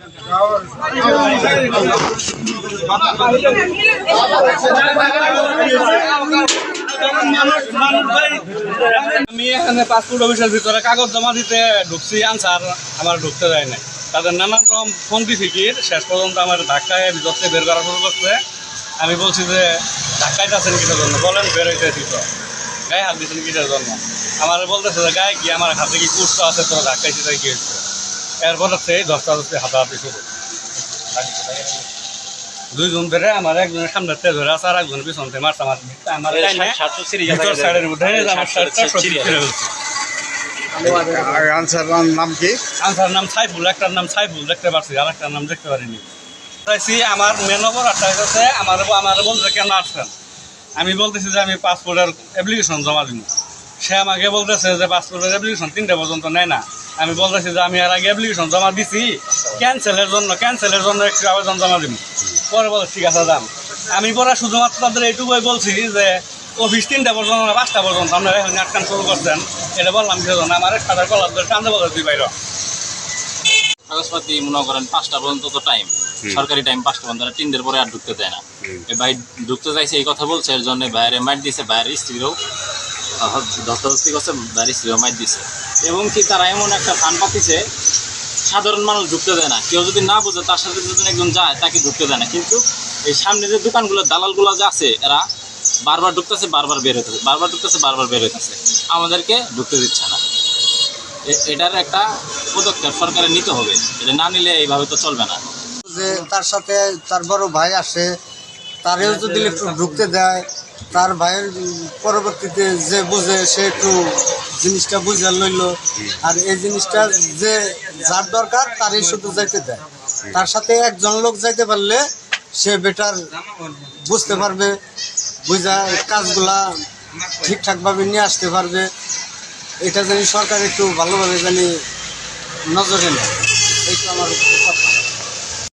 আমি এখানে পাসপোর্ট অফিসের ভিতরে কাগজ জমা দিতে ঢুকছি, আনসার আমার ঢুকতে যায় নাই। তাদের নানান রকম ফোনটি ফিকির, শেষ পর্যন্ত আমার ধাক্কায় ভিতর থেকে বের করা শুরু করছে। আমি বলছি যে ধাক্কাইতেছেন কিসের জন্য, বলেন বের হইতে দিত, গায়ে হাত দিচ্ছেন কিসের জন্য। আমার বলতেছে যে গায়ে কি, আমার হাতে কি কুষ্ঠ আছে, তোরা ধাক্কাইছি তাই কি হচ্ছে। এরপর হচ্ছে এই ধস্তাধস্তি হাতাহাতি শুরু। দুইজন ধরে আমার একজনের সামনে তেজ ধরে আছে, আর একজনের পিছন থেকে মারছে। আমার ভিতর সাইডের মধ্যে আমার শার্টটা ছিঁড়ে ফেলছে। আনসার নাম কি? আনসার নাম সাইফুল, একটার নাম সাইফুল দেখতে পারছি, আর একটার নাম দেখতে পারিনি। আমার মেন অপরাধটা হচ্ছে আমার বলতে কেন আসছেন। আমি বলতেছি যে আমি পাসপোর্টের অ্যাপ্লিকেশন জমা দিব। সে আমাকে বলতেছে যে পাসপোর্টের অ্যাপ্লিকেশন 3টা পর্যন্ত নেয় না। আমি বলতেছি যে আমি এর আগে অ্যাপ্লিকেশন জমা দিছি, ক্যান্সেলের জন্য একটু আবেদন জমা দিব। পরে বলে ঠিক আছে দাম। আমি পরে শুধুমাত্র তাদের এইটুকুই বলছি যে অফিস 3টা পর্যন্ত না 5টা পর্যন্ত আপনারা এখন আটকান শুরু করছেন, এটা বললাম সেজন্য আমার সাদা কলার ধরে টানতে বলে দুই বাইর কাগজপাতি মনে করেন 5টা পর্যন্ত তো টাইম, সরকারি টাইম 5টা পর্যন্ত, 3টের পরে আর ঢুকতে দেয় না। এই ভাই ঢুকতে চাইছে এই কথা বলছে, এর জন্য বাইরে মাইট দিছে, বাইরের স্ত্রীরও ধস্তাধস্তি করছে, বাইরের স্ত্রীও মাইট দিছে। এবং কি তারা এমন একটা ফান পাতিছে, সাধারণ মানুষ ঢুকতে দেয় না। কেউ যদি না বোঝে তার সাথে যদি একজন যায় তাকে ঢুকতে দেয় না। কিন্তু এই সামনে যে দোকানগুলো দালালগুলো যে আছে, এরা বারবার ঢুকতেছে, বারবার বের হইতেছে, বারবার ঢুকতেছে, বারবার বের হইতেছে, আমাদেরকে ঢুকতে দিচ্ছে না। এটার একটা পদক্ষেপ সরকারের নিতে হবে, এটা না নিলে এইভাবে তো চলবে না। যে তার সাথে তার বড় ভাই আসে, তারেও যদি একটু ঢুকতে দেয়, তার ভাইয়ের পরবর্তীতে যে বুঝে সে একটু জিনিসটা বুঝে লইল। আর এই জিনিসটা যে যার দরকার তারই শুধু যাইতে দেয়। তার সাথে একজন লোক যাইতে পারলে সে বেটার বুঝতে পারবে, বুঝা কাজগুলা ঠিকঠাকভাবে নিয়ে আসতে পারবে। এটা জানি সরকার একটু ভালোভাবে জানি নজরে নেয়, এইটা আমার